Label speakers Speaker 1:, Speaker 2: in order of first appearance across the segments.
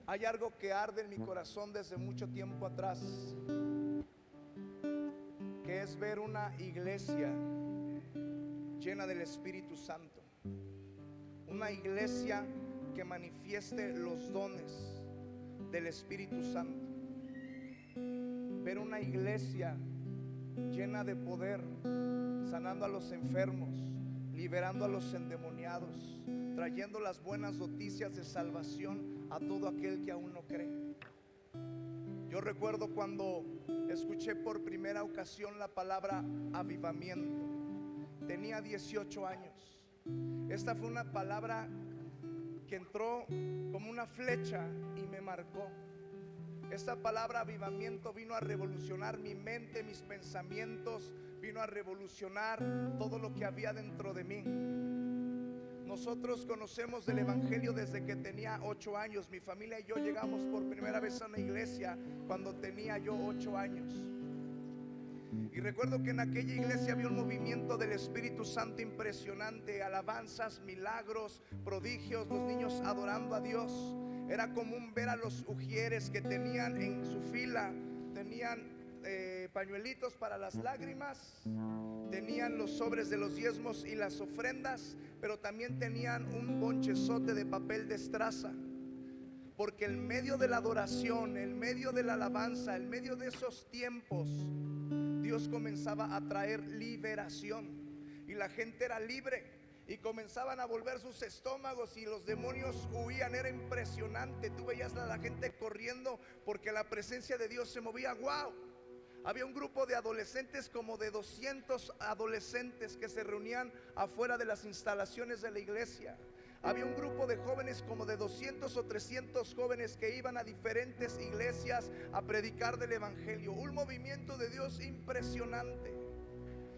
Speaker 1: Hay algo que arde en mi corazón desde mucho tiempo atrás, que es ver una iglesia llena del Espíritu Santo, una iglesia que manifieste los dones del Espíritu Santo, ver una iglesia llena de poder, sanando a los enfermos, liberando a los endemoniados, trayendo las buenas noticias de salvación a todo aquel que aún no cree. Yo recuerdo cuando escuché por primera ocasión la palabra avivamiento. Tenía 18 años. Esta fue una palabra que entró como una flecha y me marcó. Esta palabra avivamiento vino a revolucionar mi mente, mis pensamientos, vino a revolucionar todo lo que había dentro de mí. Nosotros conocemos del Evangelio desde que tenía 8 años. Mi familia y yo llegamos por primera vez a una iglesia cuando tenía yo 8 años. Y recuerdo que en aquella iglesia había un movimiento del Espíritu Santo impresionante, alabanzas, milagros, prodigios, los niños adorando a Dios. Era común ver a los ujieres que tenían en su fila, tenían pañuelitos para las lágrimas, tenían los sobres de los diezmos y las ofrendas, pero también tenían un bonchezote de papel de estraza, porque en medio de la adoración, en medio de la alabanza, en medio de esos tiempos, Dios comenzaba a traer liberación y la gente era libre y comenzaban a volver sus estómagos y los demonios huían. Era impresionante. Tú veías a la gente corriendo porque la presencia de Dios se movía. ¡Wow! Había un grupo de adolescentes, como de 200 adolescentes, que se reunían afuera de las instalaciones de la iglesia. Había un grupo de jóvenes, como de 200 o 300 jóvenes, que iban a diferentes iglesias a predicar del Evangelio. Un movimiento de Dios impresionante.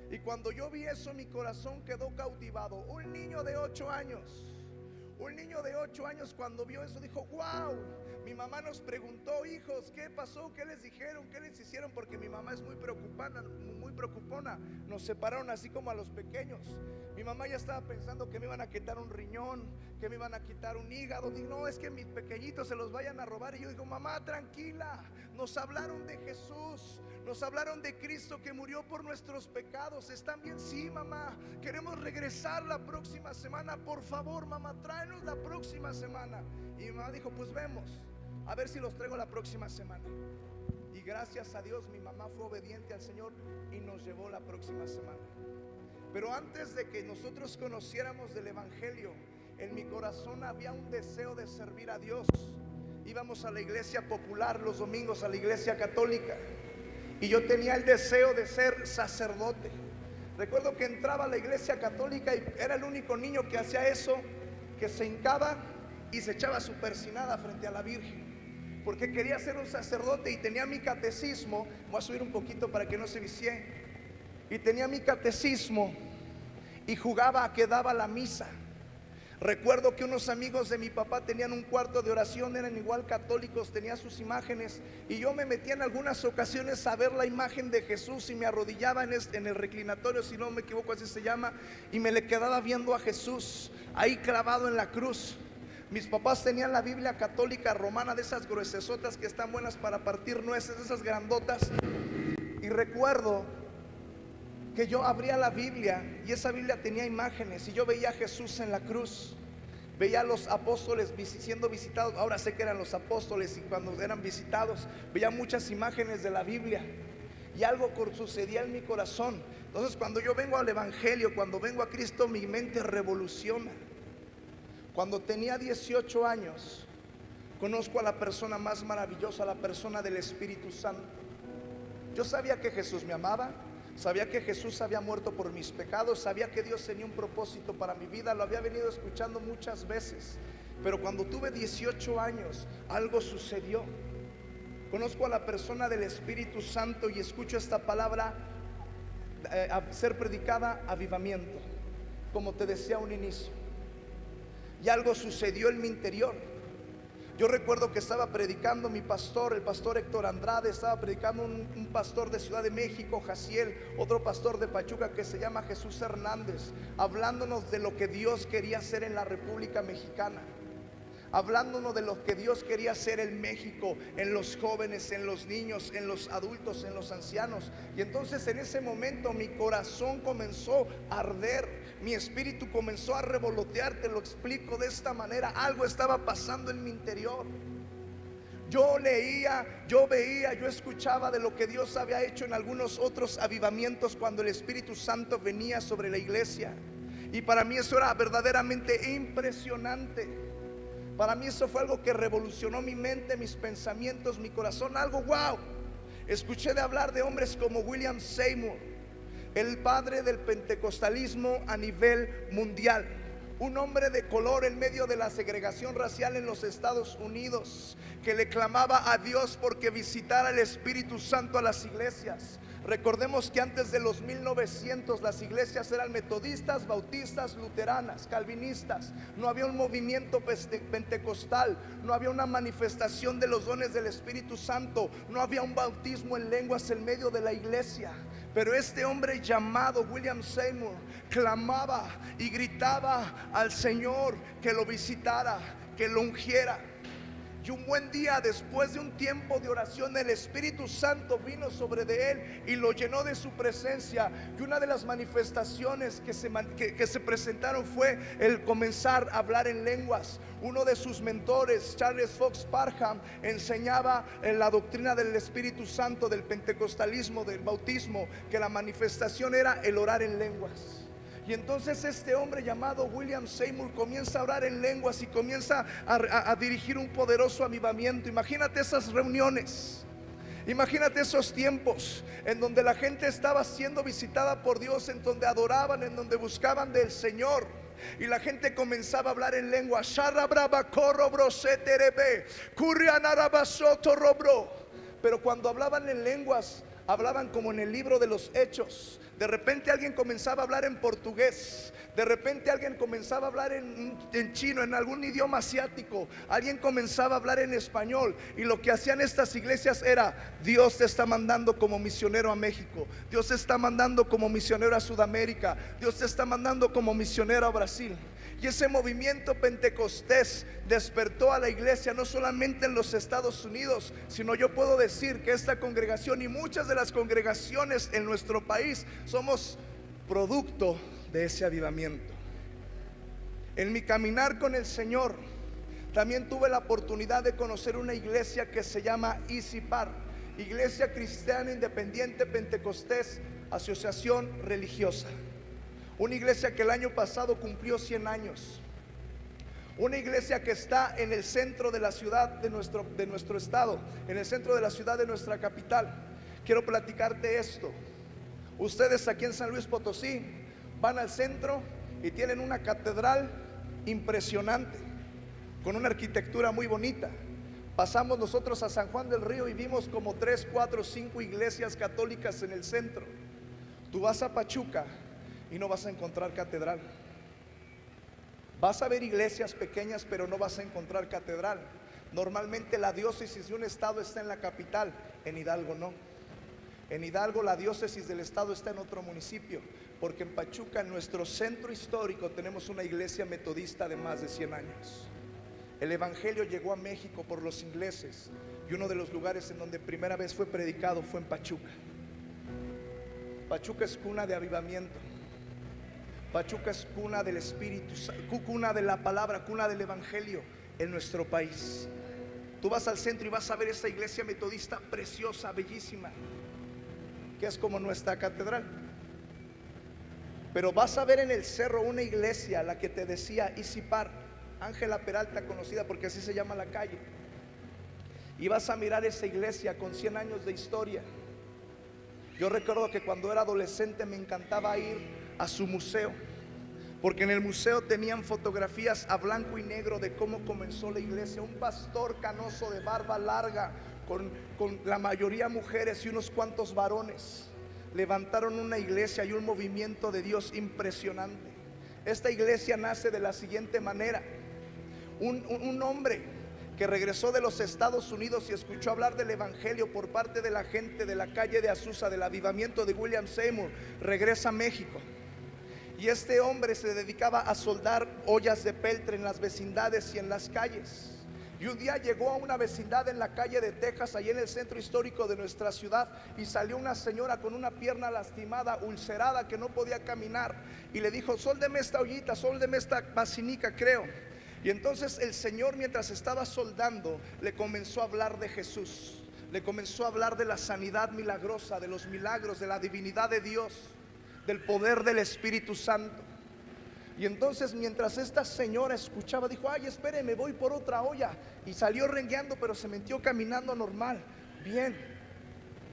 Speaker 1: Y cuando yo vi eso, mi corazón quedó cautivado. Un niño de 8 años, cuando vio eso dijo: wow. Mi mamá nos preguntó: hijos, ¿qué pasó? ¿Qué les dijeron? ¿Qué les hicieron? Porque mi mamá es muy preocupona. Nos separaron así como a los pequeños. Mi mamá ya estaba pensando que me iban a quitar un riñón, que me iban a quitar un hígado. Digo: no, es que mis pequeñitos se los vayan a robar. Y yo digo: mamá, tranquila. Nos hablaron de Jesús, nos hablaron de Cristo que murió por nuestros pecados. ¿Están bien? Sí, mamá. Queremos regresar la próxima semana. Por favor, mamá, tráenos la próxima semana. Y mi mamá dijo: pues vemos, a ver si los traigo la próxima semana. Y gracias a Dios mi mamá fue obediente al Señor y nos llevó la próxima semana. Pero antes de que nosotros conociéramos del Evangelio, en mi corazón había un deseo de servir a Dios. Íbamos a la iglesia popular los domingos, a la iglesia católica, y yo tenía el deseo de ser sacerdote. Recuerdo que entraba a la iglesia católica y era el único niño que hacía eso, que se hincaba y se echaba su persinada frente a la Virgen, porque quería ser un sacerdote. Y tenía mi catecismo. Voy a subir un poquito para que no se vicie. Y tenía mi catecismo y jugaba a que daba la misa. Recuerdo que unos amigos de mi papá tenían un cuarto de oración, eran igual católicos, tenían sus imágenes, y yo me metía en algunas ocasiones a ver la imagen de Jesús y me arrodillaba en el reclinatorio, si no me equivoco así se llama, y me le quedaba viendo a Jesús ahí clavado en la cruz. Mis papás tenían la Biblia católica romana, de esas gruesesotas que están buenas para partir nueces, de esas grandotas. Y recuerdo que yo abría la Biblia y esa Biblia tenía imágenes, y yo veía a Jesús en la cruz, veía a los apóstoles siendo visitados. Ahora sé que eran los apóstoles, y cuando eran visitados veía muchas imágenes de la Biblia, y algo sucedía en mi corazón. Entonces, cuando yo vengo al Evangelio, cuando vengo a Cristo, mi mente revoluciona. Cuando tenía 18 años, conozco a la persona más maravillosa, la persona del Espíritu Santo. Yo sabía que Jesús me amaba, sabía que Jesús había muerto por mis pecados, sabía que Dios tenía un propósito para mi vida, lo había venido escuchando muchas veces. Pero cuando tuve 18 años, algo sucedió. Conozco a la persona del Espíritu Santo y escucho esta palabra a ser predicada: avivamiento, como te decía a un inicio. Y algo sucedió en mi interior. Yo recuerdo que estaba predicando mi pastor, el pastor Héctor Andrade, estaba predicando un pastor de Ciudad de México, Jaciel, otro pastor de Pachuca que se llama Jesús Hernández, hablándonos de lo que Dios quería hacer en la República Mexicana. hablándonos de lo que Dios quería hacer en México, en los jóvenes, en los niños, en los adultos, en los ancianos. Y entonces en ese momento mi corazón comenzó a arder, mi espíritu comenzó a revolotear. Te lo explico de esta manera: algo estaba pasando en mi interior. Yo leía, yo veía, yo escuchaba de lo que Dios había hecho en algunos otros avivamientos cuando el Espíritu Santo venía sobre la iglesia. Y para mí eso era verdaderamente impresionante. Para mí eso fue algo que revolucionó mi mente, mis pensamientos, mi corazón. Algo wow. Escuché de hablar de hombres como William Seymour, el padre del pentecostalismo a nivel mundial. Un hombre de color en medio de la segregación racial en los Estados Unidos, que le clamaba a Dios porque visitara el Espíritu Santo a las iglesias. Recordemos que antes de los 1900 las iglesias eran metodistas, bautistas, luteranas, calvinistas. No había un movimiento pentecostal, no había una manifestación de los dones del Espíritu Santo, no había un bautismo en lenguas en medio de la iglesia. Pero este hombre llamado William Seymour clamaba y gritaba al Señor que lo visitara, que lo ungiera. Y un buen día, después de un tiempo de oración, el Espíritu Santo vino sobre de él y lo llenó de su presencia. Y una de las manifestaciones que se presentaron fue el comenzar a hablar en lenguas. Uno de sus mentores, Charles Fox Parham, enseñaba en la doctrina del Espíritu Santo, del pentecostalismo, del bautismo, que la manifestación era el orar en lenguas. Y entonces este hombre llamado William Seymour comienza a orar en lenguas y comienza a dirigir un poderoso avivamiento. Imagínate esas reuniones, imagínate esos tiempos en donde la gente estaba siendo visitada por Dios, en donde adoraban, en donde buscaban del Señor. Y la gente comenzaba a hablar en lengua. Pero cuando hablaban en lenguas, hablaban como en el libro de los Hechos. De repente alguien comenzaba a hablar en portugués, de repente alguien comenzaba a hablar en chino, en algún idioma asiático, alguien comenzaba a hablar en español. Y lo que hacían estas iglesias era: Dios te está mandando como misionero a México, Dios te está mandando como misionero a Sudamérica, Dios te está mandando como misionero a Brasil. Y ese movimiento pentecostés despertó a la iglesia no solamente en los Estados Unidos, sino yo puedo decir que esta congregación y muchas de las congregaciones en nuestro país somos producto de ese avivamiento. En mi caminar con el Señor también tuve la oportunidad de conocer una iglesia que se llama ICIPAR, Iglesia Cristiana Independiente Pentecostés, Asociación Religiosa. Una iglesia que el año pasado cumplió 100 años. Una iglesia que está en el centro de la ciudad de nuestro estado, en el centro de la ciudad de nuestra capital. Quiero platicarte esto. Ustedes aquí en San Luis Potosí van al centro y tienen una catedral impresionante, con una arquitectura muy bonita. Pasamos nosotros a San Juan del Río y vimos como 3, 4, 5 iglesias católicas en el centro. Tú vas a Pachuca y no vas a encontrar catedral. Vas a ver iglesias pequeñas, pero no vas a encontrar catedral. Normalmente la diócesis de un estado está en la capital. En Hidalgo no. En Hidalgo la diócesis del estado está en otro municipio, porque en Pachuca, en nuestro centro histórico, tenemos una iglesia metodista de más de 100 años. El evangelio llegó a México por los ingleses, y uno de los lugares en donde primera vez fue predicado fue en Pachuca. Pachuca es cuna de avivamiento. Pachuca es cuna del Espíritu, cuna de la palabra, cuna del evangelio en nuestro país. Tú vas al centro y vas a ver esa iglesia metodista preciosa, bellísima, que es como nuestra catedral. Pero vas a ver en el cerro una iglesia, la que te decía ICIPAR, Ángela Peralta, conocida porque así se llama la calle. Y vas a mirar esa iglesia con 100 años de historia. Yo recuerdo que cuando era adolescente me encantaba ir a su museo, porque en el museo tenían fotografías a blanco y negro de cómo comenzó la iglesia. Un pastor canoso de barba larga, con la mayoría mujeres y unos cuantos varones, levantaron una iglesia y un movimiento de Dios impresionante. Esta iglesia nace de la siguiente manera: un hombre que regresó de los Estados Unidos y escuchó hablar del evangelio por parte de la gente de la calle de Azusa, del avivamiento de William Seymour, regresa a México. Y este hombre se dedicaba a soldar ollas de peltre en las vecindades y en las calles. Y un día llegó a una vecindad en la calle de Texas, allí en el centro histórico de nuestra ciudad, y salió una señora con una pierna lastimada, ulcerada, que no podía caminar, y le dijo: sóldeme esta ollita, sóldeme esta basinica, creo. Y entonces el Señor, mientras estaba soldando, le comenzó a hablar de Jesús. Le comenzó a hablar de la sanidad milagrosa, de los milagros, de la divinidad de Dios, del poder del Espíritu Santo. Y entonces, mientras esta señora escuchaba, dijo: ay, espéreme, voy por otra olla. Y salió rengueando, pero se metió caminando normal. Bien,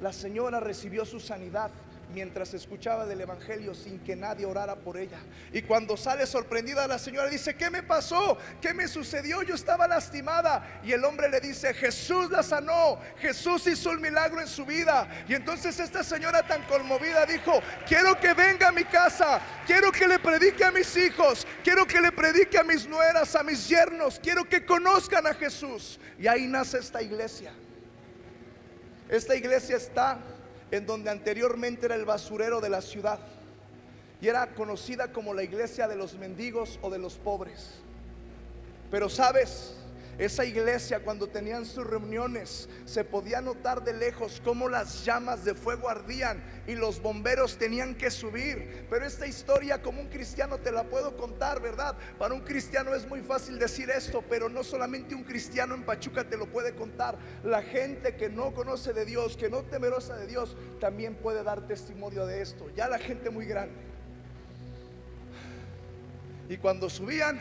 Speaker 1: la señora recibió su sanidad mientras escuchaba del evangelio, sin que nadie orara por ella. Y cuando sale sorprendida, la señora dice: ¿qué me pasó? ¿Qué me sucedió? Yo estaba lastimada. Y el hombre le dice: Jesús la sanó, Jesús hizo un milagro en su vida. Y entonces esta señora, tan conmovida, dijo: quiero que venga a mi casa, quiero que le predique a mis hijos, quiero que le predique a mis nueras, a mis yernos, quiero que conozcan a Jesús. Y ahí nace esta iglesia. Esta iglesia está en donde anteriormente era el basurero de la ciudad, y era conocida como la iglesia de los mendigos o de los pobres. Pero sabes, esa iglesia, cuando tenían sus reuniones, se podía notar de lejos cómo las llamas de fuego ardían y los bomberos tenían que subir. Pero esta historia, como un cristiano te la puedo contar, ¿verdad? Para un cristiano es muy fácil decir esto, pero no solamente un cristiano en Pachuca te lo puede contar. La gente que no conoce de Dios, que no temerosa de Dios, también puede dar testimonio de esto. Ya la gente muy grande. Y cuando subían,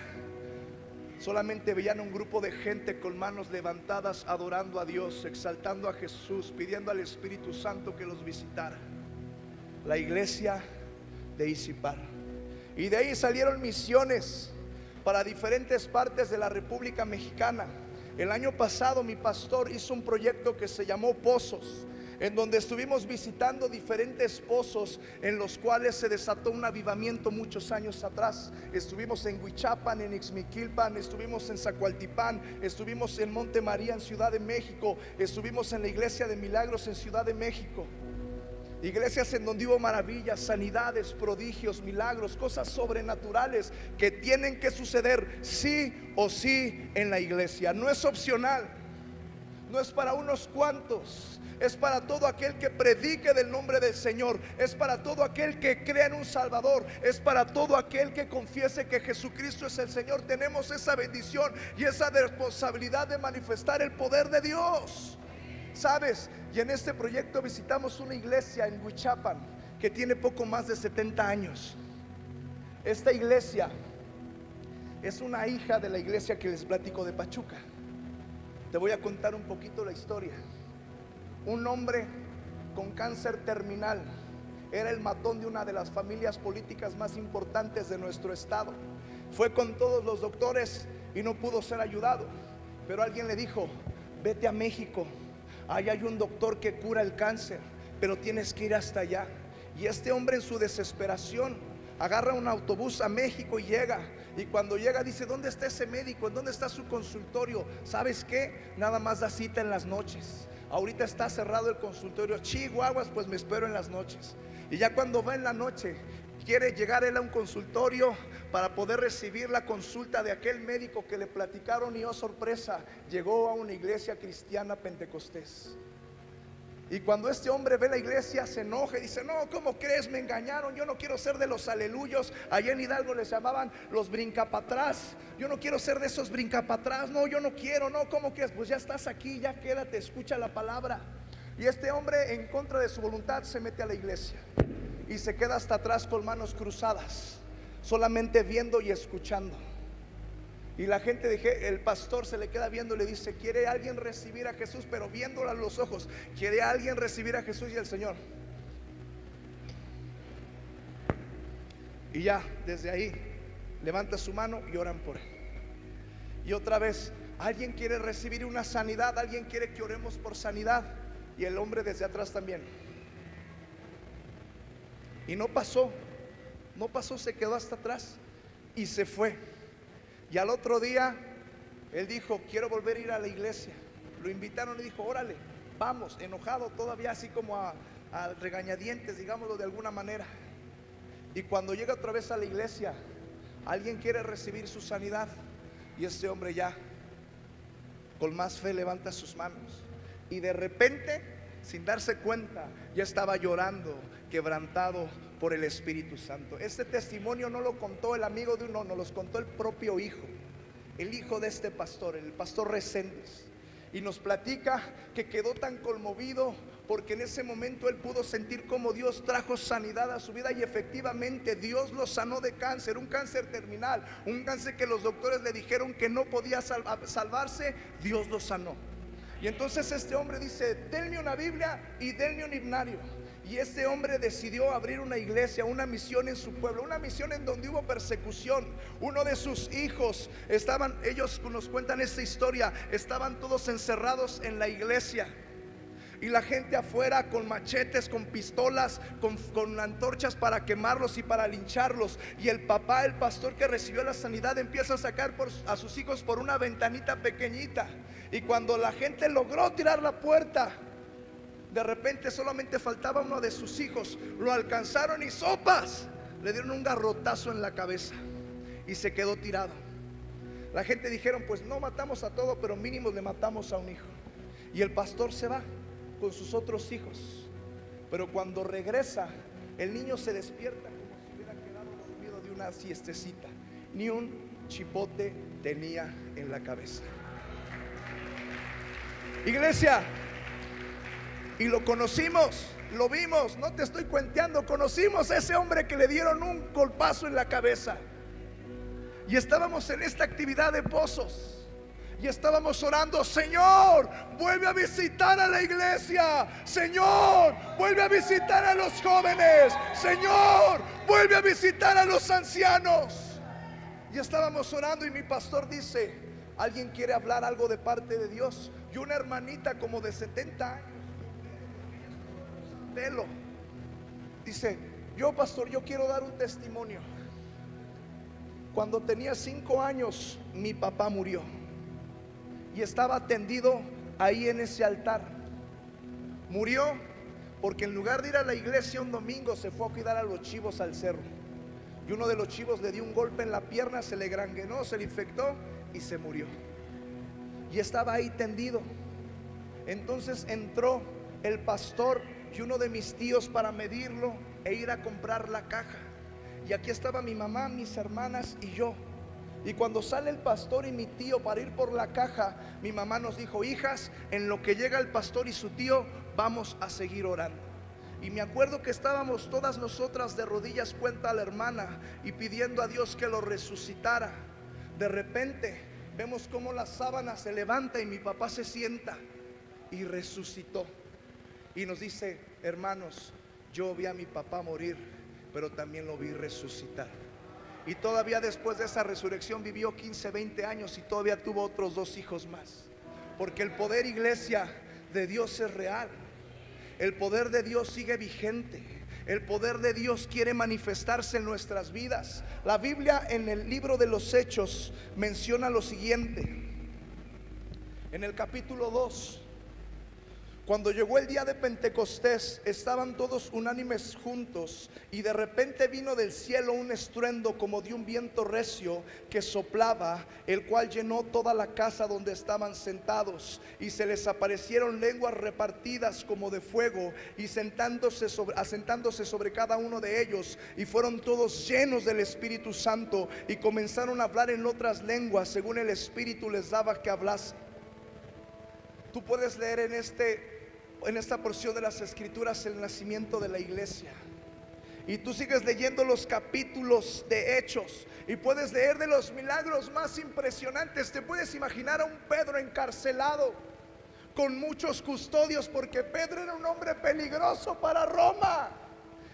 Speaker 1: solamente veían un grupo de gente con manos levantadas, adorando a Dios, exaltando a Jesús, pidiendo al Espíritu Santo que los visitara. La iglesia de Izipar. Y de ahí salieron misiones para diferentes partes de la República Mexicana. El año pasado mi pastor hizo un proyecto que se llamó Pozos, en donde estuvimos visitando diferentes pozos en los cuales se desató un avivamiento muchos años atrás. Estuvimos en Huichapan, en Ixmiquilpan, estuvimos en Zacualtipán, estuvimos en Monte María en Ciudad de México, estuvimos en la Iglesia de Milagros en Ciudad de México. Iglesias en donde hubo maravillas, sanidades, prodigios, milagros, cosas sobrenaturales que tienen que suceder sí o sí en la iglesia. No es opcional, no es para unos cuantos, es para todo aquel que predique del nombre del Señor, es para todo aquel que crea en un Salvador, es para todo aquel que confiese que Jesucristo es el Señor. Tenemos esa bendición y esa responsabilidad de manifestar el poder de Dios, ¿sabes? Y en este proyecto visitamos una iglesia en Huichapan que tiene poco más de 70 años. Esta iglesia es una hija de la iglesia que les platico de Pachuca. Te voy a contar un poquito la historia. Un hombre con cáncer terminal era el matón de una de las familias políticas más importantes de nuestro estado. Fue con todos los doctores y no pudo ser ayudado. Pero alguien le dijo: vete a México, ahí hay un doctor que cura el cáncer, pero tienes que ir hasta allá. Y este hombre, en su desesperación, agarra un autobús a México y llega. Y cuando llega dice: ¿dónde está ese médico? ¿En dónde está su consultorio? ¿Sabes qué? Nada más da cita en las noches. Ahorita está cerrado el consultorio. Chihuahuas, pues me espero en las noches. Y ya cuando va en la noche, quiere llegar él a un consultorio para poder recibir la consulta de aquel médico que le platicaron, y oh sorpresa, llegó a una iglesia cristiana pentecostés. Y cuando este hombre ve la iglesia, se enoja y dice: no, ¿cómo crees? Me engañaron, yo no quiero ser de los aleluyos. Allá en Hidalgo les llamaban los brincapatrás. Yo no quiero ser de esos brincapatrás. No, yo no quiero, no, ¿cómo crees? Pues ya estás aquí, ya quédate, escucha la palabra. Y este hombre, en contra de su voluntad, se mete a la iglesia y se queda hasta atrás con manos cruzadas, solamente viendo y escuchando. Y la gente, el pastor se le queda viendo y le dice: ¿quiere alguien recibir a Jesús? Pero viéndolo a los ojos, ¿quiere alguien recibir a Jesús? Y el Señor, y ya desde ahí levanta su mano y oran por él. Y otra vez: ¿alguien quiere recibir una sanidad? ¿Alguien quiere que oremos por sanidad? Y el hombre desde atrás también. Y no pasó, se quedó hasta atrás y se fue. Y al otro día él dijo: quiero volver a ir a la iglesia. Lo invitaron y dijo: órale, vamos, enojado todavía, así como a regañadientes, digámoslo de alguna manera. Y cuando llega otra vez a la iglesia, alguien quiere recibir su sanidad, y este hombre ya con más fe levanta sus manos, y de repente, sin darse cuenta, ya estaba llorando, quebrantado por el Espíritu Santo. Este testimonio no lo contó el amigo de uno, nos los contó el propio hijo, el hijo de este pastor, el pastor Reséndiz. Y nos platica que quedó tan conmovido porque en ese momento él pudo sentir como Dios trajo sanidad a su vida, y efectivamente Dios lo sanó de cáncer, un cáncer terminal, un cáncer que los doctores le dijeron que no podía salvarse. Dios lo sanó. Y entonces este hombre dice: denme una Biblia y denme un himnario. Y este hombre decidió abrir una iglesia, una misión en su pueblo, una misión en donde hubo persecución. Uno de sus hijos ellos nos cuentan esta historia, estaban todos encerrados en la iglesia, y la gente afuera con machetes, con pistolas, con antorchas para quemarlos y para lincharlos. Y el papá, el pastor que recibió la sanidad, empieza a sacar a sus hijos por una ventanita pequeñita. Y cuando la gente logró tirar la puerta, de repente solamente faltaba uno de sus hijos. Lo alcanzaron y sopas, le dieron un garrotazo en la cabeza y se quedó tirado. La gente dijeron: pues no matamos a todo, pero mínimo le matamos a un hijo. Y el pastor se va con sus otros hijos, pero cuando regresa, el niño se despierta como si hubiera quedado dormido de una siestecita. Ni un chipote tenía en la cabeza. Iglesia, y lo conocimos, lo vimos, no te estoy cuenteando, conocimos a ese hombre que le dieron un golpazo en la cabeza. Y estábamos en esta actividad de pozos, y estábamos orando: Señor, vuelve a visitar a la iglesia. Señor, vuelve a visitar a los jóvenes. Señor, vuelve a visitar a los ancianos. Y estábamos orando, y mi pastor dice: ¿alguien quiere hablar algo de parte de Dios? Y una hermanita como de 70 años, pelo, dice: yo, pastor, yo quiero dar un testimonio. Cuando tenía 5 años, mi papá murió, y estaba tendido ahí en ese altar. Murió porque en lugar de ir a la iglesia un domingo, se fue a cuidar a los chivos al cerro. Y uno de los chivos le dio un golpe en la pierna, se le granguenó, se le infectó y se murió. Y estaba ahí tendido. Entonces entró el pastor y uno de mis tíos para medirlo e ir a comprar la caja. Y aquí estaba mi mamá, mis hermanas y yo. Y cuando sale el pastor y mi tío para ir por la caja, mi mamá nos dijo: hijas, en lo que llega el pastor y su tío, vamos a seguir orando. Y me acuerdo que estábamos todas nosotras de rodillas, cuenta la hermana, y pidiendo a Dios que lo resucitara. De repente vemos cómo la sábana se levanta y mi papá se sienta y resucitó. Y nos dice: hermanos, yo vi a mi papá morir, pero también lo vi resucitar. Y todavía después de esa resurrección vivió 15, 20 años, y todavía tuvo otros 2 hijos más. Porque el poder, iglesia, de Dios es real. El poder de Dios sigue vigente. El poder de Dios quiere manifestarse en nuestras vidas. La Biblia en el libro de los Hechos menciona lo siguiente. En el capítulo 2: cuando llegó el día de Pentecostés, estaban todos unánimes juntos, y de repente vino del cielo un estruendo como de un viento recio que soplaba, el cual llenó toda la casa donde estaban sentados. Y se les aparecieron lenguas repartidas como de fuego, y asentándose sobre cada uno de ellos. Y fueron todos llenos del Espíritu Santo, y comenzaron a hablar en otras lenguas según el Espíritu les daba que hablasen. Tú puedes leer en esta porción de las Escrituras el nacimiento de la iglesia, y tú sigues leyendo los capítulos de Hechos y puedes leer de los milagros más impresionantes. Te puedes imaginar a un Pedro encarcelado con muchos custodios, porque Pedro era un hombre peligroso para Roma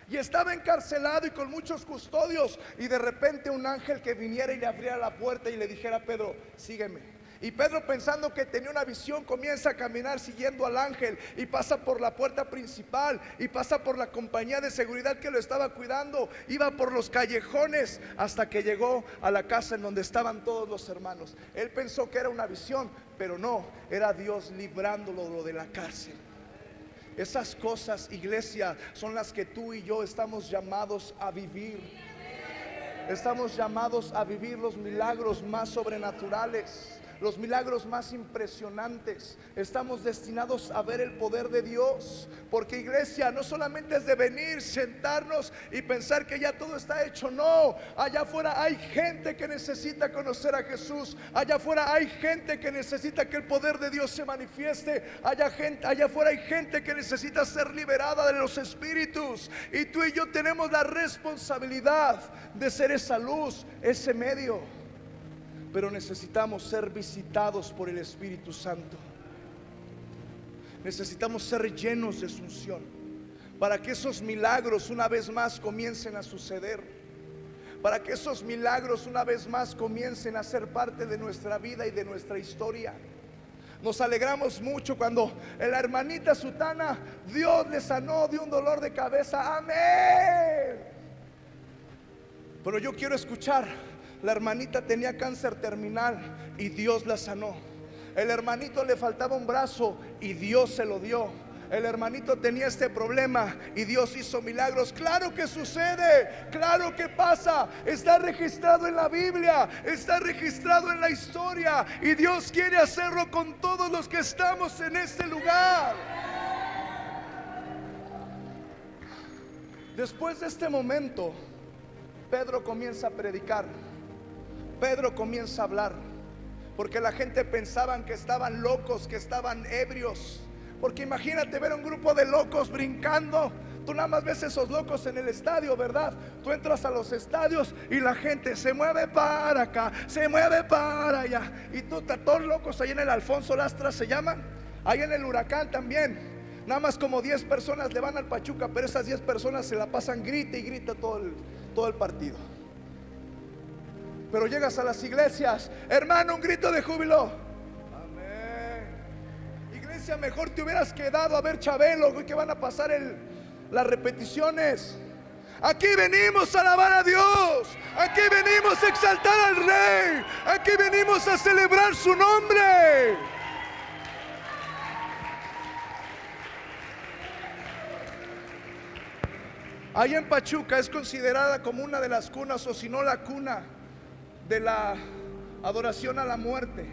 Speaker 1: y estaba encarcelado y con muchos custodios, y de repente un ángel que viniera y le abriera la puerta y le dijera: a Pedro, sígueme. Y Pedro, pensando que tenía una visión, comienza a caminar siguiendo al ángel, y pasa por la puerta principal, y pasa por la compañía de seguridad que lo estaba cuidando. Iba por los callejones hasta que llegó a la casa en donde estaban todos los hermanos. Él pensó que era una visión, pero no, era Dios librándolo de la cárcel. Esas cosas, iglesia, son las que tú y yo estamos llamados a vivir. Estamos llamados a vivir los milagros más sobrenaturales, los milagros más impresionantes. Estamos destinados a ver el poder de Dios. Porque, iglesia, no solamente es de venir, sentarnos y pensar que ya todo está hecho. No, allá afuera hay gente que necesita conocer a Jesús. Allá afuera hay gente que necesita que el poder de Dios se manifieste. Allá afuera hay gente que necesita ser liberada de los espíritus. Y tú y yo tenemos la responsabilidad de ser esa luz, ese medio. Pero necesitamos ser visitados por el Espíritu Santo. Necesitamos ser llenos de su unción para que esos milagros una vez más comiencen a suceder, para que esos milagros una vez más comiencen a ser parte de nuestra vida y de nuestra historia. Nos alegramos mucho cuando la hermanita Sutana, Dios le sanó de un dolor de cabeza. Amén. Pero yo quiero escuchar: la hermanita tenía cáncer terminal y Dios la sanó. El hermanito le faltaba un brazo y Dios se lo dio. El hermanito tenía este problema y Dios hizo milagros. Claro que sucede, claro que pasa. Está registrado en la Biblia, está registrado en la historia, y Dios quiere hacerlo con todos los que estamos en este lugar. Después de este momento, Pedro comienza a predicar. Pedro comienza a hablar, porque la gente pensaban que estaban locos, que estaban ebrios. Porque imagínate ver un grupo de locos brincando. Tú nada más ves esos locos en el estadio, ¿verdad? Tú entras a los estadios y la gente se mueve para acá, se mueve para allá. Y tú, todos locos ahí en el Alfonso Lastra se llaman. Ahí en el Huracán también. Nada más como 10 personas le van al Pachuca, pero esas 10 personas se la pasan grita y grita todo el partido. Pero llegas a las iglesias, hermano, un grito de júbilo. Amén. Iglesia, mejor te hubieras quedado a ver Chabelo, que van a pasar las repeticiones. Aquí venimos a alabar a Dios. Aquí venimos a exaltar al Rey. Aquí venimos a celebrar su nombre. Ahí en Pachuca es considerada como una de las cunas, o si no la cuna, de la adoración a la muerte.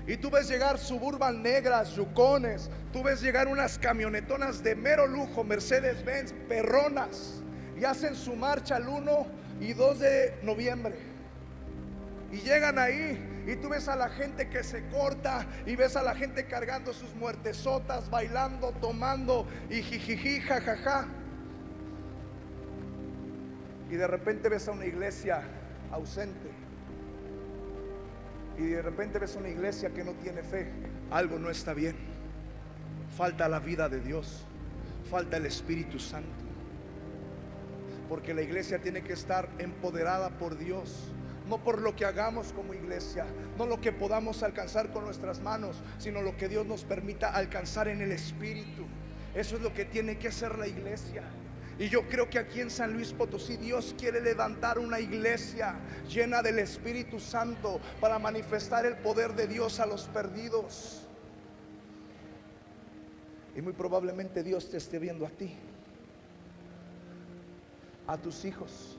Speaker 1: Y tú ves llegar Suburban negras, Yucones, tú ves llegar unas camionetonas de mero lujo, Mercedes-Benz, perronas, y hacen su marcha el 1 y 2 de noviembre. Y llegan ahí y tú ves a la gente que se corta, y ves a la gente cargando sus muertesotas, bailando, tomando y jijiji, jajaja. Y de repente ves a una iglesia ausente, y de repente ves una iglesia que no tiene fe. Algo no está bien. Falta la vida de Dios, falta el Espíritu Santo. Porque la iglesia tiene que estar empoderada por Dios, no por lo que hagamos como iglesia, no lo que podamos alcanzar con nuestras manos, sino lo que Dios nos permita alcanzar en el Espíritu. Eso es lo que tiene que hacer la iglesia. Y yo creo que aquí en San Luis Potosí Dios quiere levantar una iglesia llena del Espíritu Santo para manifestar el poder de Dios a los perdidos. Y muy probablemente Dios te esté viendo a ti, a tus hijos.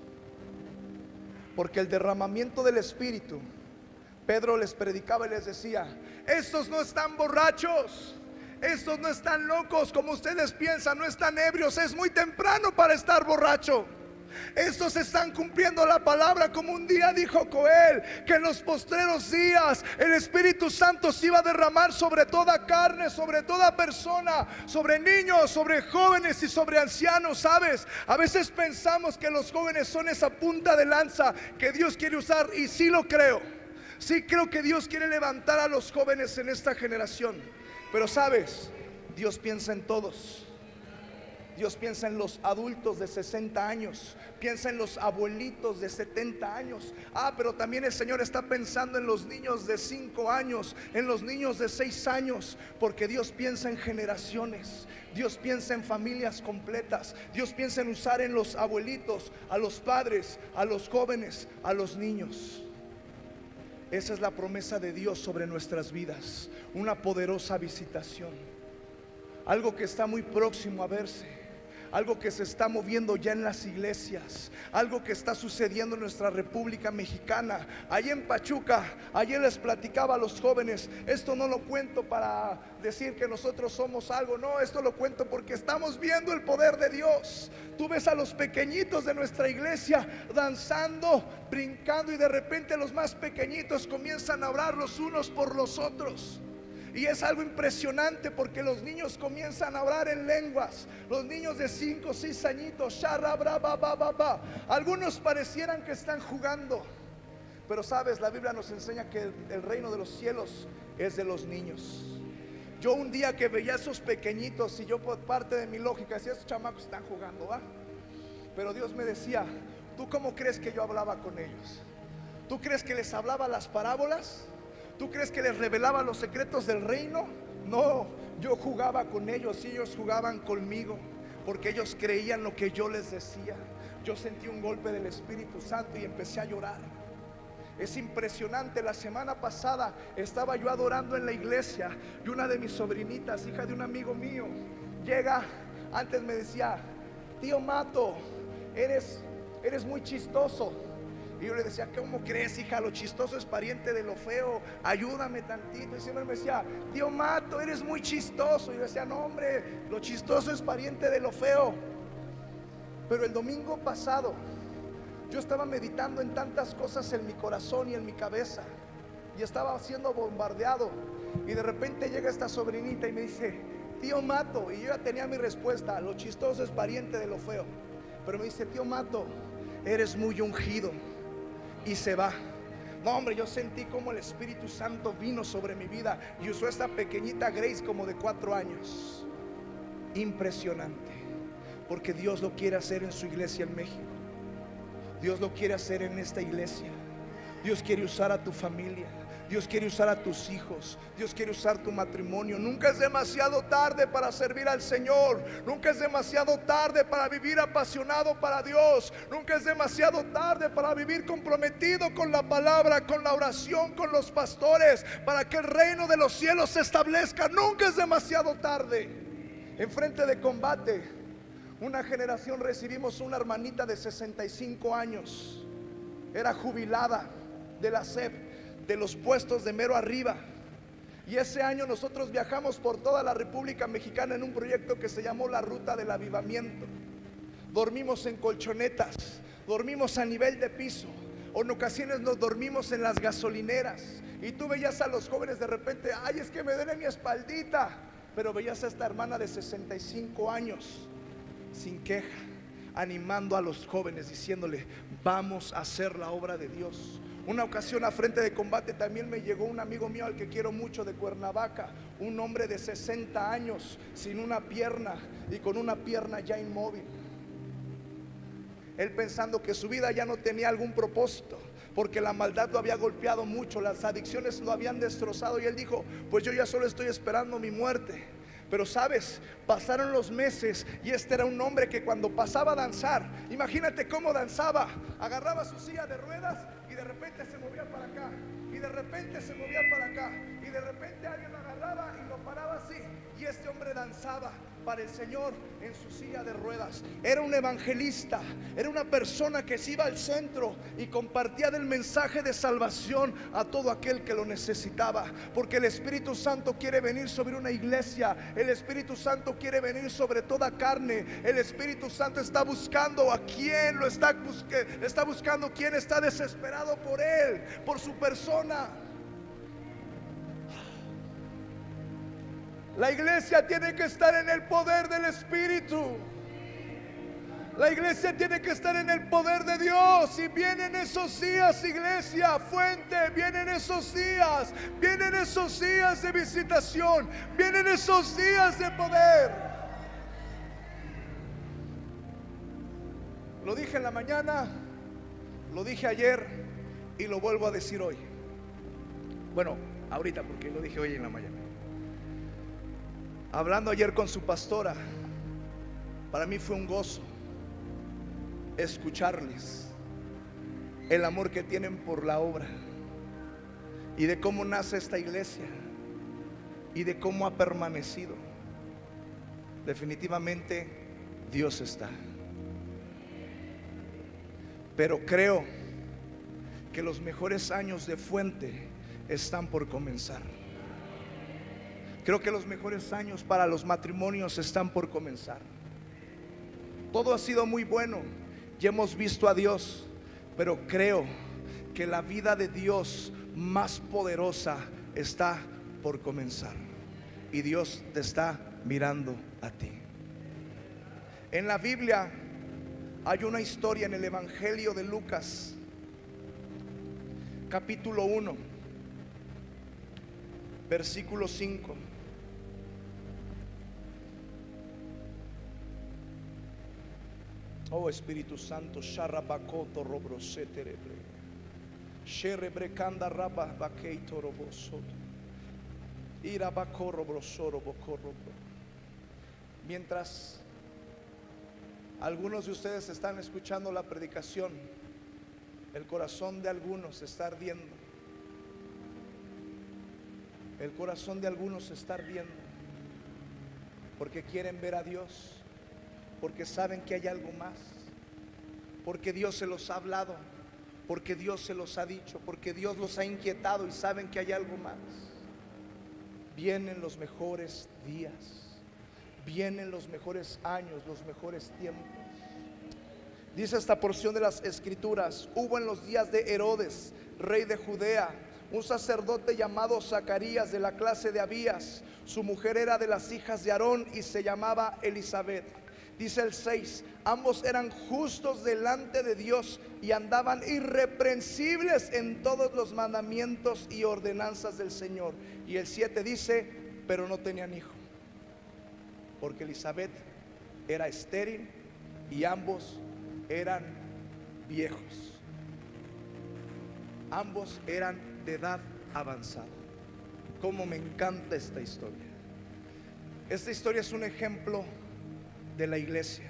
Speaker 1: Porque el derramamiento del Espíritu, Pedro les predicaba y les decía: estos no están borrachos, estos no están locos como ustedes piensan, no están ebrios, es muy temprano para estar borracho. Estos están cumpliendo la palabra, como un día dijo Joel, que en los postreros días el Espíritu Santo se iba a derramar sobre toda carne, sobre toda persona, sobre niños, sobre jóvenes y sobre ancianos. ¿Sabes? A veces pensamos que los jóvenes son esa punta de lanza que Dios quiere usar, y sí lo creo. Sí creo que Dios quiere levantar a los jóvenes en esta generación. Pero sabes, Dios piensa en todos. Dios piensa en los adultos de 60 años, piensa en los abuelitos de 70 años. Pero también el Señor está pensando en los niños de 5 años, en los niños de 6 años, porque Dios piensa en generaciones. Dios piensa en familias completas. Dios piensa en usar en los abuelitos, a los padres, a los jóvenes, a los niños. Esa es la promesa de Dios sobre nuestras vidas, una poderosa visitación. algo que está muy próximo a verse, algo que se está moviendo ya en las iglesias, algo que está sucediendo en nuestra República Mexicana. Allí en Pachuca, ayer les platicaba a los jóvenes, esto no lo cuento para decir que nosotros somos algo, no, esto lo cuento porque estamos viendo el poder de Dios. Tú ves a los pequeñitos de nuestra iglesia danzando, brincando, y de repente los más pequeñitos comienzan a orar los unos por los otros. Y es algo impresionante porque los niños comienzan a orar en lenguas. Los niños de 5 o 6 añitos, algunos parecieran que están jugando, pero sabes, la Biblia nos enseña que el reino de los cielos es de los niños. Yo un día que veía a esos pequeñitos, y yo por parte de mi lógica decía, esos chamacos están jugando, ¿va? Pero Dios me decía, ¿tú cómo crees que yo hablaba con ellos? ¿Tú crees que les hablaba las parábolas? ¿Tú crees que les revelaba los secretos del reino? No, yo jugaba con ellos y ellos jugaban conmigo, porque ellos creían lo que yo les decía. Yo sentí un golpe del Espíritu Santo y empecé a llorar. Es impresionante. La semana pasada estaba yo adorando en la iglesia y una de mis sobrinitas, hija de un amigo mío, llega. Antes me decía, tío Mato, eres muy chistoso. Y yo le decía, ¿cómo crees, hija? Lo chistoso es pariente de lo feo, ayúdame tantito. Y siempre me decía, tío Mato, eres muy chistoso. Y yo decía, no hombre, lo chistoso es pariente de lo feo. Pero el domingo pasado yo estaba meditando en tantas cosas en mi corazón y en mi cabeza, y estaba siendo bombardeado. Y de repente llega esta sobrinita y me dice, tío Mato. Y yo ya tenía mi respuesta, lo chistoso es pariente de lo feo. Pero me dice, tío Mato, eres muy ungido. Y se va. No hombre, yo sentí como el Espíritu Santo vino sobre mi vida y usó esta pequeñita Grace como de 4 años. Impresionante, porque Dios lo quiere hacer en su iglesia en México. Dios lo quiere hacer en esta iglesia. Dios quiere usar a tu familia. Dios quiere usar a tus hijos. Dios quiere usar tu matrimonio. Nunca es demasiado tarde para servir al Señor. Nunca es demasiado tarde para vivir apasionado para Dios. Nunca es demasiado tarde para vivir comprometido con la palabra, con la oración, con los pastores, para que el reino de los cielos se establezca. Nunca es demasiado tarde. En Frente de Combate, una generación recibimos una hermanita de 65 años. Era jubilada de la SEP, de los puestos de mero arriba. Y ese año nosotros viajamos por toda la República Mexicana en un proyecto que se llamó la Ruta del Avivamiento. Dormimos en colchonetas, dormimos a nivel de piso, o en ocasiones nos dormimos en las gasolineras. Y tú veías a los jóvenes de repente, ay, es que me duele mi espaldita. Pero veías a esta hermana de 65 años sin queja, animando a los jóvenes, diciéndole, vamos a hacer la obra de Dios. Una ocasión a Frente de Combate también me llegó un amigo mío al que quiero mucho, de Cuernavaca, un hombre de 60 años sin una pierna y con una pierna ya inmóvil. Él pensando que su vida ya no tenía algún propósito, porque la maldad lo había golpeado mucho, las adicciones lo habían destrozado, y él dijo, pues yo ya solo estoy esperando mi muerte. Pero sabes, pasaron los meses y este era un hombre que cuando pasaba a danzar, imagínate cómo danzaba, agarraba su silla de ruedas y de repente se movía para acá, y de repente se movía para acá, y de repente alguien lo agarraba y lo paraba así, y este hombre danzaba para el Señor en su silla de ruedas. Era un evangelista, era una persona que se iba al centro y compartía del mensaje de salvación a todo aquel que lo necesitaba, porque el Espíritu Santo quiere venir sobre una iglesia. El Espíritu Santo quiere venir sobre toda carne. El Espíritu Santo está buscando a quien lo está buscando, quien está desesperado por él, por su persona. La iglesia tiene que estar en el poder del Espíritu. La iglesia tiene que estar en el poder de Dios. Y vienen esos días, iglesia, Fuente, vienen esos días de visitación, vienen esos días de poder. Lo dije en la mañana, lo dije ayer y lo vuelvo a decir hoy. Bueno, ahorita, porque lo dije hoy en la mañana. Hablando ayer con su pastora, para mí fue un gozo escucharles el amor que tienen por la obra, y de cómo nace esta iglesia y de cómo ha permanecido. definitivamente Dios está. Pero creo que los mejores años de Fuente están por comenzar. Creo que los mejores años para los matrimonios están por comenzar. Todo ha sido muy bueno y hemos visto a Dios, pero creo que la vida de Dios más poderosa está por comenzar. Y Dios te está mirando a ti. En la Biblia hay una historia en el Evangelio de Lucas, capítulo 1, versículo 5. Oh Espíritu Santo, Sharabakoto Robroseterebre, Sherebrekanda Rabba Bakeito Robosoto, Irabakoro Brosoro Bokorro. Mientras algunos de ustedes están escuchando la predicación, el corazón de algunos está ardiendo. El corazón de algunos está ardiendo porque quieren ver a Dios, porque saben que hay algo más, porque Dios se los ha hablado, porque Dios se los ha dicho, porque Dios los ha inquietado y saben que hay algo más. Vienen los mejores días, vienen los mejores años, los mejores tiempos. Dice esta porción de las Escrituras: hubo en los días de Herodes, rey de Judea, un sacerdote llamado Zacarías, de la clase de Abías. Su mujer era de las hijas de Aarón y se llamaba Elisabet. Dice el 6: ambos eran justos delante de Dios y andaban irreprensibles en todos los mandamientos y ordenanzas del Señor. Y el 7 dice: pero no tenían hijo, porque Elisabet era estéril y ambos eran viejos. Ambos eran de edad avanzada. Como me encanta esta historia. Esta historia es un ejemplo de la iglesia.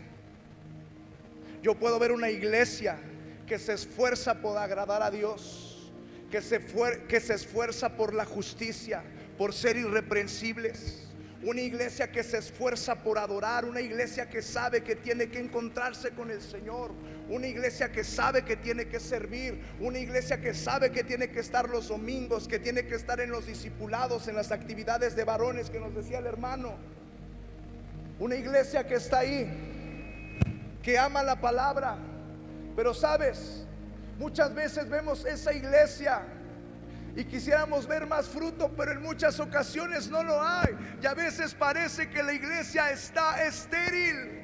Speaker 1: Yo puedo ver una iglesia que se esfuerza por agradar a Dios, que se esfuerza por la justicia, por ser irreprensibles. Una iglesia que se esfuerza por adorar, una iglesia que sabe que tiene que encontrarse con el Señor, una iglesia que sabe que tiene que servir, una iglesia que sabe que tiene que estar los domingos, que tiene que estar en los discipulados, en las actividades de varones que nos decía el hermano. Una iglesia que está ahí, que ama la palabra. Pero sabes, muchas veces vemos esa iglesia y quisiéramos ver más fruto, pero en muchas ocasiones no lo hay. Y a veces parece que la iglesia está estéril.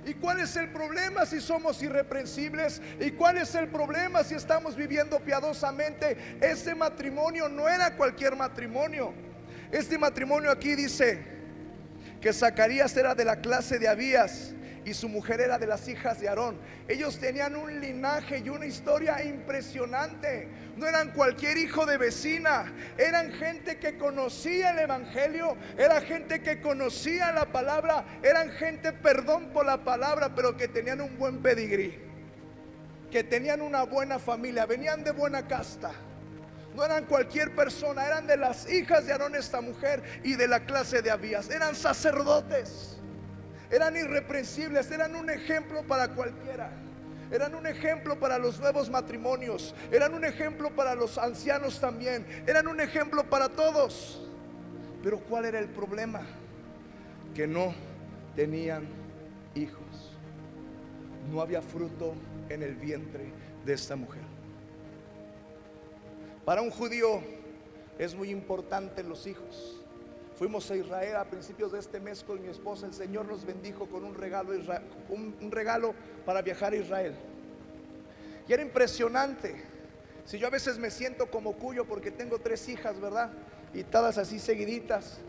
Speaker 1: ¿Y cuál es el problema si somos irreprensibles? ¿Y cuál es el problema si estamos viviendo piadosamente? Este matrimonio no era cualquier matrimonio. Este matrimonio aquí dice que Zacarías era de la clase de Abías y su mujer era de las hijas de Aarón. Ellos tenían un linaje y una historia impresionante. No eran cualquier hijo de vecina, eran gente que conocía el evangelio, era gente que conocía la palabra, eran gente, perdón por la palabra, pero que tenían un buen pedigrí, que tenían una buena familia, venían de buena casta. No eran cualquier persona, eran de las hijas de Aarón esta mujer y de la clase de Abías. Eran sacerdotes, eran irreprensibles, eran un ejemplo para cualquiera. Eran un ejemplo para los nuevos matrimonios, eran un ejemplo para los ancianos también, eran un ejemplo para todos. Pero ¿cuál era el problema? Que no tenían hijos. No había fruto en el vientre de esta mujer. Para un judío es muy importante los hijos. Fuimos a Israel a principios de este mes con mi esposa. El Señor nos bendijo con un regalo para viajar a Israel. Y era impresionante. Si yo a veces me siento como Cuyo porque tengo 3 hijas, ¿verdad? Y todas así seguiditas.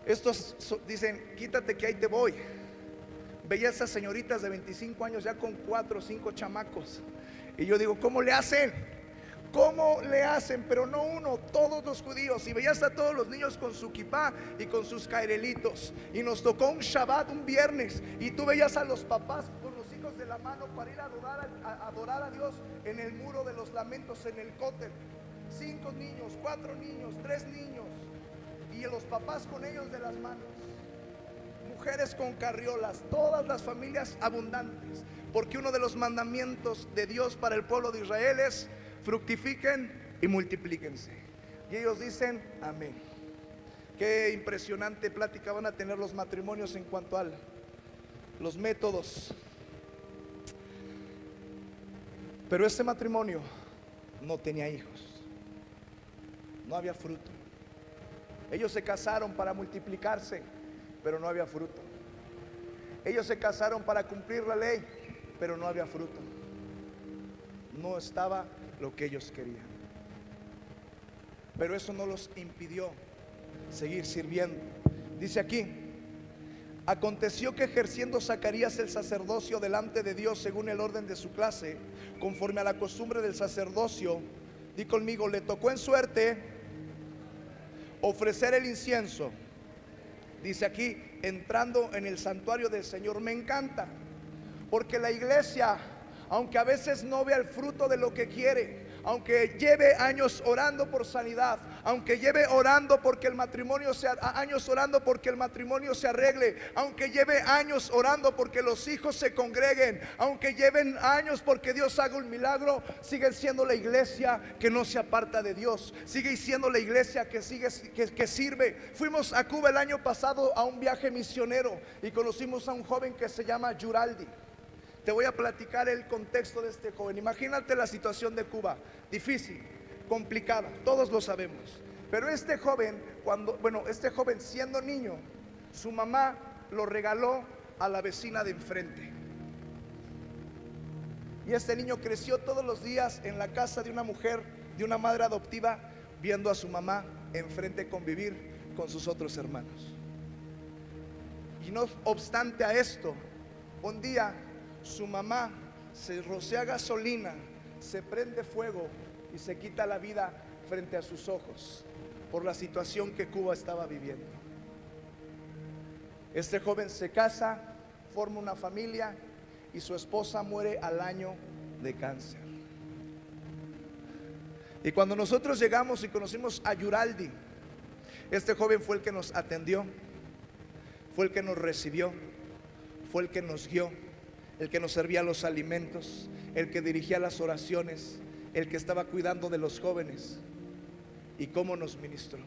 Speaker 1: Estos dicen: quítate que ahí te voy. Veía a esas señoritas de 25 años ya con 4 o 5 chamacos. Y yo digo: ¿cómo le hacen? ¿Cómo le hacen? Pero no uno, todos los judíos. Y veías a todos los niños con su kipá y con sus cairelitos. Y nos tocó un Shabbat, un viernes, y tú veías a los papás con los hijos de la mano para ir a adorar a Dios en el muro de los lamentos, en el cótel. 5 niños, 4 niños, 3 niños, y los papás con ellos de las manos. mujeres con carriolas, todas las familias abundantes, porque uno de los mandamientos de Dios para el pueblo de Israel es: fructifiquen y multiplíquense. Y ellos dicen amén. Qué impresionante plática van a tener los matrimonios en cuanto a los métodos. Pero este matrimonio no tenía hijos, no había fruto. Ellos se casaron para multiplicarse, pero no había fruto. Ellos se casaron para cumplir la ley, pero no había fruto. No estaba lo que ellos querían. Pero eso no los impidió seguir sirviendo. Dice aquí: aconteció que ejerciendo Zacarías el sacerdocio delante de Dios según el orden de su clase, conforme a la costumbre del sacerdocio, di conmigo, le tocó en suerte ofrecer el incienso. Dice aquí, entrando en el santuario del Señor. Me encanta, porque la iglesia, aunque a veces no vea el fruto de lo que quiere, aunque lleve años orando por sanidad, aunque lleve orando porque el matrimonio se años orando porque el matrimonio se arregle, aunque lleve años orando porque los hijos se congreguen, aunque lleven años porque Dios haga un milagro, sigue siendo la iglesia que no se aparta de Dios, sigue siendo la iglesia que sirve. Fuimos a Cuba el año pasado a un viaje misionero y conocimos a un joven que se llama Yuraldi. Te voy a platicar el contexto de este joven. Imagínate la situación de Cuba, difícil, complicada, todos lo sabemos. Pero este joven, este joven siendo niño, su mamá lo regaló a la vecina de enfrente. Y este niño creció todos los días en la casa de una mujer, de una madre adoptiva, viendo a su mamá enfrente convivir con sus otros hermanos. Y no obstante a esto, un día su mamá se rocea gasolina, se prende fuego y se quita la vida frente a sus ojos por la situación que Cuba estaba viviendo. Este joven se casa, forma una familia y su esposa muere al año de cáncer. Y cuando nosotros llegamos y conocimos a Yuraldi, este joven fue el que nos atendió, fue el que nos recibió, fue el que nos guió, el que nos servía los alimentos, el que dirigía las oraciones, el que estaba cuidando de los jóvenes. Y cómo nos ministró,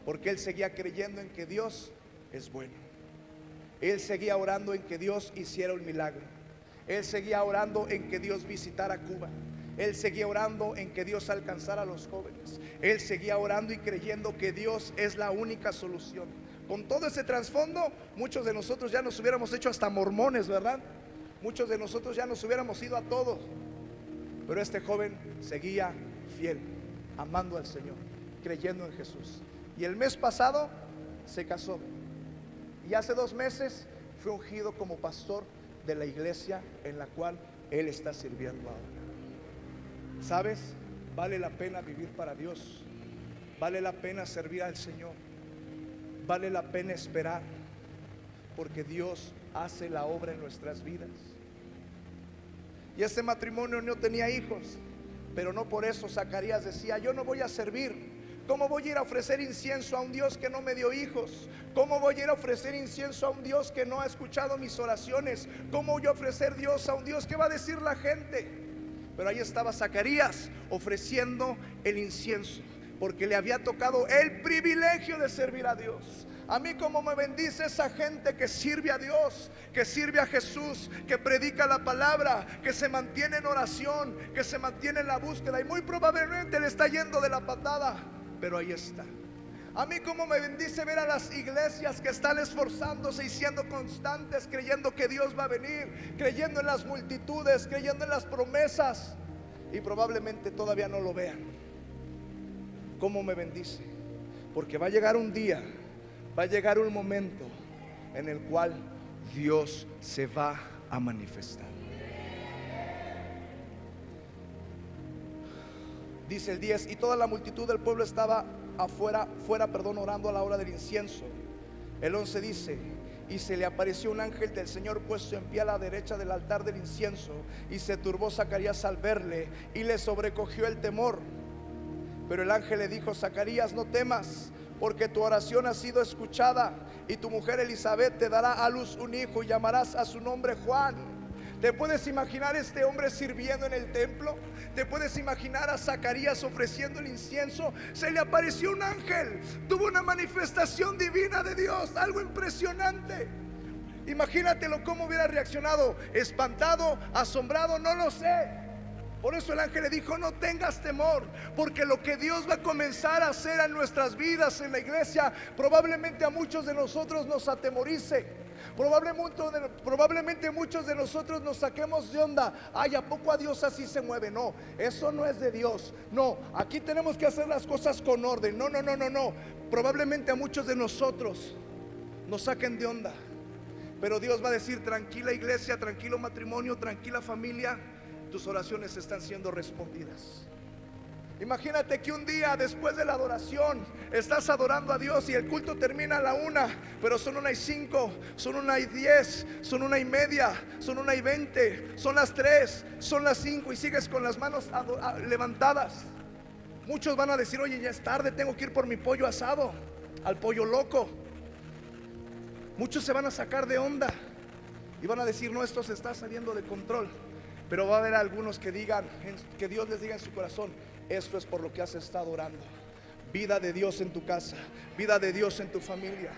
Speaker 1: porque él seguía creyendo en que Dios es bueno. Él seguía orando en que Dios hiciera un milagro. Él seguía orando en que Dios visitara Cuba. Él seguía orando en que Dios alcanzara a los jóvenes. Él seguía orando y creyendo que Dios es la única solución. Con todo ese trasfondo, muchos de nosotros ya nos hubiéramos hecho hasta mormones, ¿verdad? Muchos de nosotros ya nos hubiéramos ido a todos. Pero este joven seguía fiel, amando al Señor, creyendo en Jesús. Y el mes pasado se casó. Y hace 2 meses fue ungido como pastor de la iglesia en la cual él está sirviendo ahora. ¿Sabes? Vale la pena vivir para Dios. Vale la pena servir al Señor. Vale la pena esperar, porque Dios hace la obra en nuestras vidas. Y este matrimonio no tenía hijos, pero no por eso Zacarías decía: yo no voy a servir. ¿Cómo voy a ir a ofrecer incienso a un Dios que no me dio hijos? ¿Cómo voy a ir a ofrecer incienso a un Dios que no ha escuchado mis oraciones? ¿Cómo voy a ofrecer Dios a un Dios? ¿Qué va a decir la gente? Pero ahí estaba Zacarías ofreciendo el incienso, porque le había tocado el privilegio de servir a Dios. A mí como me bendice esa gente que sirve a Dios, que sirve a Jesús, que predica la palabra, que se mantiene en oración, que se mantiene en la búsqueda. Y muy probablemente le está yendo de la patada, pero ahí está. A mí como me bendice ver a las iglesias que están esforzándose y siendo constantes, creyendo que Dios va a venir, creyendo en las multitudes, creyendo en las promesas, y probablemente todavía no lo vean. Cómo me bendice, porque va a llegar un día, va a llegar un momento en el cual Dios se va a manifestar. Dice el 10: y toda la multitud del pueblo estaba fuera, orando a la hora del incienso. El 11 dice: y se le apareció un ángel del Señor puesto en pie a la derecha del altar del incienso, y se turbó Zacarías al verle, y le sobrecogió el temor. Pero el ángel le dijo: Zacarías, no temas, porque tu oración ha sido escuchada, y tu mujer Elizabeth te dará a luz un hijo y llamarás a su nombre Juan. ¿Te puedes imaginar este hombre sirviendo en el templo? ¿Te puedes imaginar a Zacarías ofreciendo el incienso? Se le apareció un ángel, tuvo una manifestación divina de Dios, algo impresionante. Imagínatelo, cómo hubiera reaccionado, espantado, asombrado, no lo sé. Por eso el ángel le dijo: no tengas temor, porque lo que Dios va a comenzar a hacer en nuestras vidas, en la iglesia, probablemente a muchos de nosotros nos atemorice. Probablemente muchos de nosotros nos saquemos de onda. Ay, ¿a poco a Dios así se mueve? No, eso no es de Dios. No, aquí tenemos que hacer las cosas con orden. No. Probablemente a muchos de nosotros nos saquen de onda, pero Dios va a decir: tranquila iglesia, tranquilo matrimonio, tranquila familia, tus oraciones están siendo respondidas. Imagínate que un día después de la adoración estás adorando a Dios y el culto termina a la 1, pero son 1:05, son 1:10, son 1:30, son 1:20, son las 3, son las 5 y sigues con las manos levantadas. Muchos van a decir: oye, ya es tarde, tengo que ir por mi pollo asado, al pollo loco. Muchos se van a sacar de onda y van a decir: no, esto se está saliendo de control. Pero va a haber algunos que digan, que Dios les diga en su corazón: esto es por lo que has estado orando. Vida de Dios en tu casa, vida de Dios en tu familia.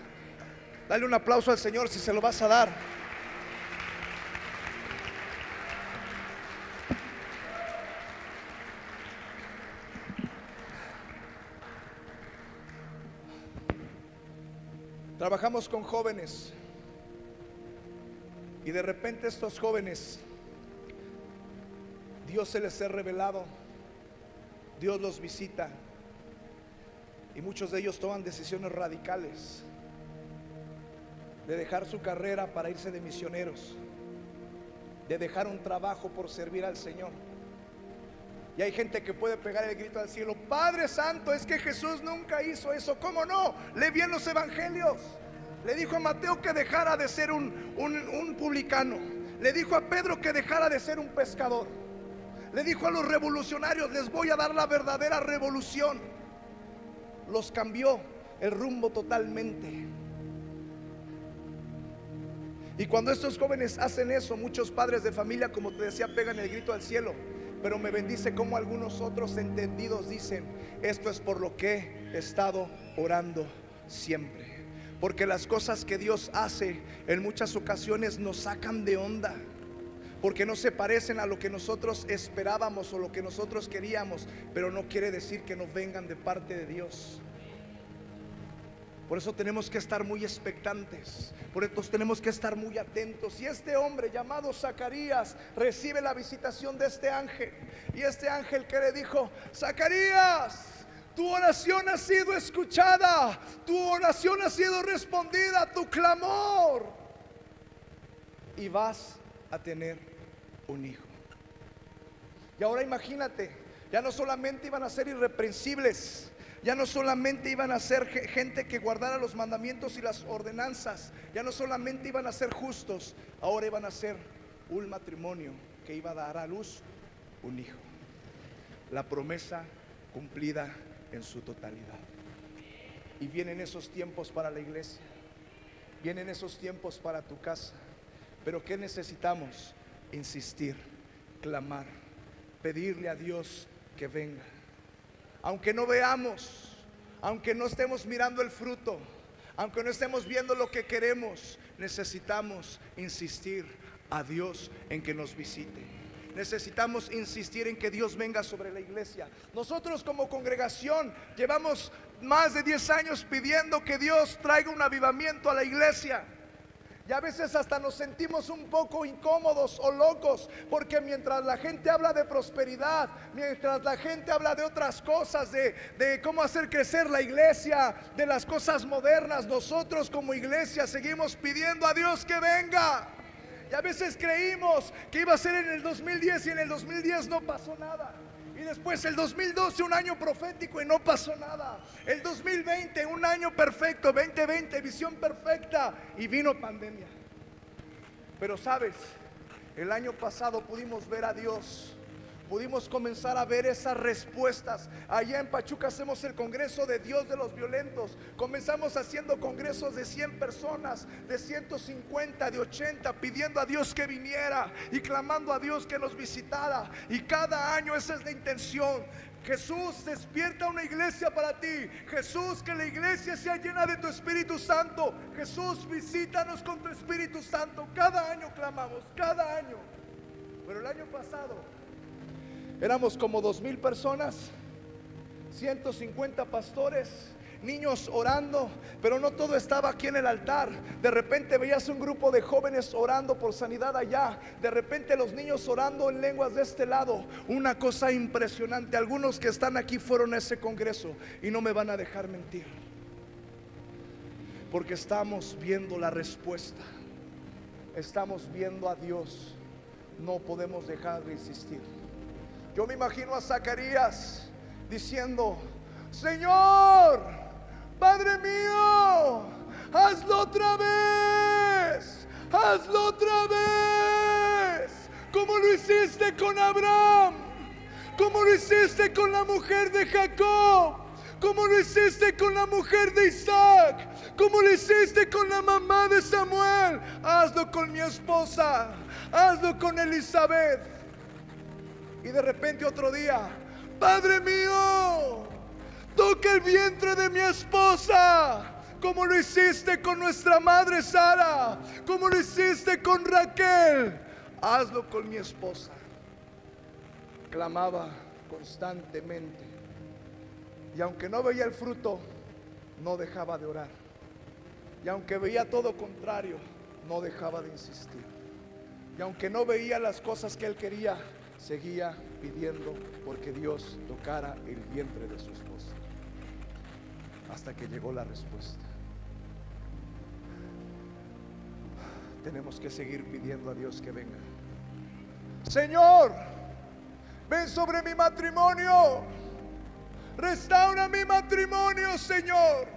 Speaker 1: Dale un aplauso al Señor si se lo vas a dar. Trabajamos con jóvenes y de repente estos jóvenes, Dios se les ha revelado, Dios los visita y muchos de ellos toman decisiones radicales de dejar su carrera para irse de misioneros, de dejar un trabajo por servir al Señor. Y hay gente que puede pegar el grito al cielo: Padre Santo, es que Jesús nunca hizo eso. ¿Cómo no? Lee bien los evangelios. Le dijo a Mateo que dejara de ser un publicano. Le dijo a Pedro que dejara de ser un pescador. Le dijo a los revolucionarios: les voy a dar la verdadera revolución. Los cambió el rumbo totalmente. Y cuando estos jóvenes hacen eso, muchos padres de familia, como te decía, pegan el grito al cielo. Pero me bendice como algunos otros entendidos dicen: esto es por lo que he estado orando siempre. Porque las cosas que Dios hace en muchas ocasiones nos sacan de onda, porque no se parecen a lo que nosotros esperábamos o lo que nosotros queríamos, pero no quiere decir que no vengan de parte de Dios. Por eso tenemos que estar muy expectantes, por eso tenemos que estar muy atentos. Y este hombre llamado Zacarías recibe la visitación de este ángel. Y este ángel que le dijo: Zacarías, tu oración ha sido escuchada, tu oración ha sido respondida, tu clamor, y vas a tener un hijo. Y ahora imagínate, ya no solamente iban a ser irreprensibles, ya no solamente iban a ser gente que guardara los mandamientos y las ordenanzas, ya no solamente iban a ser justos, ahora iban a ser un matrimonio que iba a dar a luz un hijo. La promesa cumplida en su totalidad. Y vienen esos tiempos para la iglesia, vienen esos tiempos para tu casa. Pero ¿qué necesitamos? Insistir, clamar, pedirle a Dios que venga. Aunque no veamos, aunque no estemos mirando el fruto, aunque no estemos viendo lo que queremos, necesitamos insistir a Dios en que nos visite. Necesitamos insistir en que Dios venga sobre la iglesia. Nosotros como congregación llevamos más de 10 años pidiendo que Dios traiga un avivamiento a la iglesia. Y a veces hasta nos sentimos un poco incómodos o locos, porque mientras la gente habla de prosperidad, mientras la gente habla de otras cosas, de cómo hacer crecer la iglesia, de las cosas modernas, nosotros como iglesia seguimos pidiendo a Dios que venga. Y a veces creímos que iba a ser en el 2010 y en el 2010 no pasó nada. Y después el 2012, un año profético, y no pasó nada. El 2020, un año perfecto, 2020, visión perfecta, y vino pandemia. Pero sabes, el año pasado pudimos ver a Dios pudimos comenzar a ver esas respuestas. Allá en Pachuca hacemos el Congreso de Dios de los Violentos. Comenzamos haciendo congresos de 100 personas, de 150, de 80, pidiendo a Dios que viniera y clamando a Dios que nos visitara. Y cada año esa es la intención. Jesús, despierta una iglesia para ti. Jesús, que la iglesia sea llena de tu Espíritu Santo. Jesús, visítanos con tu Espíritu Santo. Cada año clamamos, cada año. Pero el año pasado éramos como 2,000 personas, 150 pastores, niños orando, pero no todo estaba aquí en el altar. De repente veías un grupo de jóvenes orando por sanidad allá, de repente los niños orando en lenguas de este lado. Una cosa impresionante. Algunos que están aquí fueron a ese congreso y no me van a dejar mentir, porque estamos viendo la respuesta, estamos viendo a Dios. No podemos dejar de insistir. Yo me imagino a Zacarías diciendo: Señor, Padre mío, hazlo otra vez, hazlo otra vez, como lo hiciste con Abraham, como lo hiciste con la mujer de Jacob, como lo hiciste con la mujer de Isaac, como lo hiciste con la mamá de Samuel. Hazlo con mi esposa, hazlo con Elizabeth. Y de repente otro día: Padre mío, toca el vientre de mi esposa, como lo hiciste con nuestra madre Sara, como lo hiciste con Raquel. Hazlo con mi esposa. Clamaba constantemente, y aunque no veía el fruto, no dejaba de orar. Y aunque veía todo contrario, no dejaba de insistir. Y aunque no veía las cosas que él quería, seguía pidiendo porque Dios tocara el vientre de su esposa, hasta que llegó la respuesta. Tenemos que seguir pidiendo a Dios que venga. Señor, ven sobre mi matrimonio, restaura mi matrimonio, Señor.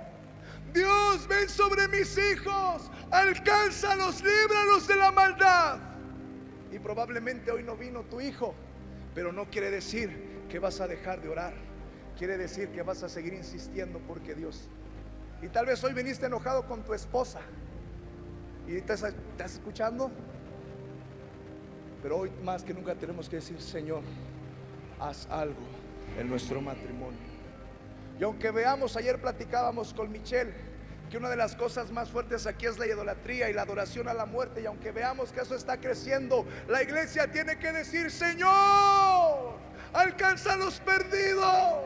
Speaker 1: Dios, ven sobre mis hijos, alcánzalos, líbralos de la maldad. Y probablemente hoy no vino tu hijo, pero no quiere decir que vas a dejar de orar. Quiere decir que vas a seguir insistiendo porque Dios. Y tal vez hoy viniste enojado con tu esposa y estás escuchando, pero hoy más que nunca tenemos que decir: Señor, haz algo en nuestro matrimonio. Y aunque veamos, ayer platicábamos con Michelle, que una de las cosas más fuertes aquí es la idolatría y la adoración a la muerte. Y aunque veamos que eso está creciendo, la iglesia tiene que decir: Señor, alcanza a los perdidos,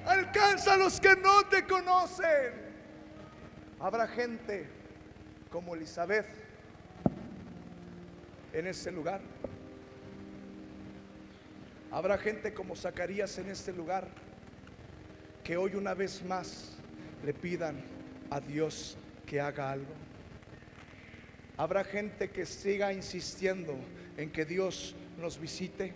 Speaker 1: alcanza a los que no te conocen. Habrá gente como Elizabeth en ese lugar. Habrá gente como Zacarías en este lugar, que hoy una vez más le pidan a Dios que haga algo. Habrá gente que siga insistiendo en que Dios nos visite.